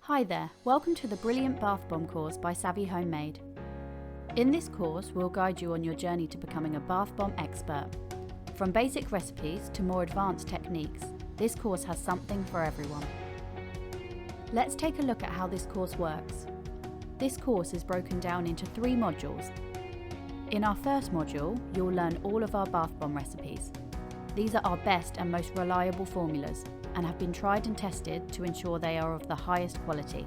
Hi there, welcome to the Brilliant Bath Bomb course by Savvy Homemade. In this course, we'll guide you on your journey to becoming a bath bomb expert. From basic recipes to more advanced techniques, this course has something for everyone. Let's take a look at how this course works. This course is broken down into 3 modules. In our first module, you'll learn all of our bath bomb recipes. These are our best and most reliable formulas, and have been tried and tested to ensure they are of the highest quality.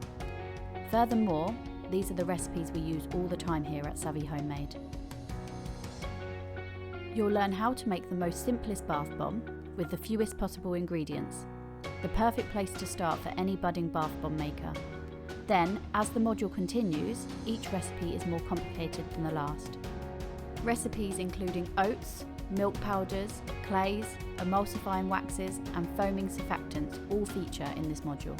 Furthermore, these are the recipes we use all the time here at Savvy Homemade. You'll learn how to make the most simplest bath bomb with the fewest possible ingredients, the perfect place to start for any budding bath bomb maker. Then, as the module continues, each recipe is more complicated than the last. Recipes including oats, milk powders, clays, emulsifying waxes and foaming surfactants all feature in this module.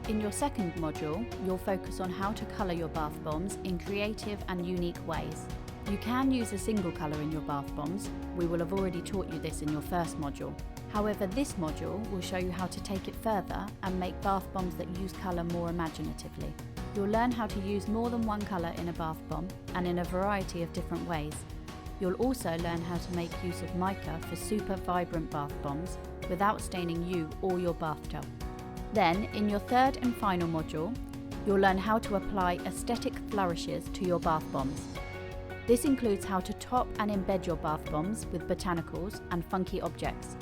In your second module, you'll focus on how to colour your bath bombs in creative and unique ways. You can use a single colour in your bath bombs. We will have already taught you this in your first module. However, this module will show you how to take it further and make bath bombs that use colour more imaginatively. You'll learn how to use more than one colour in a bath bomb and in a variety of different ways. You'll also learn how to make use of mica for super vibrant bath bombs without staining you or your bathtub. Then, in your third and final module, you'll learn how to apply aesthetic flourishes to your bath bombs. This includes how to top and embed your bath bombs with botanicals and funky objects,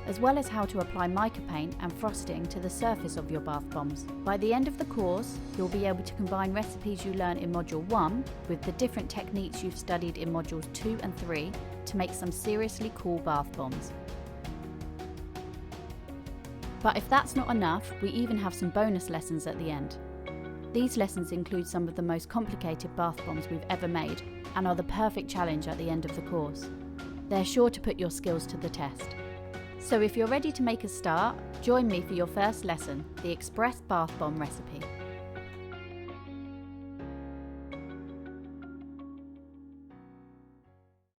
as well as how to apply mica paint and frosting to the surface of your bath bombs. By the end of the course, you'll be able to combine recipes you learn in Module 1 with the different techniques you've studied in Modules 2 and 3 to make some seriously cool bath bombs. But if that's not enough, we even have some bonus lessons at the end. These lessons include some of the most complicated bath bombs we've ever made and are the perfect challenge at the end of the course. They're sure to put your skills to the test. So if you're ready to make a start, join me for your first lesson, the Express Bath Bomb recipe.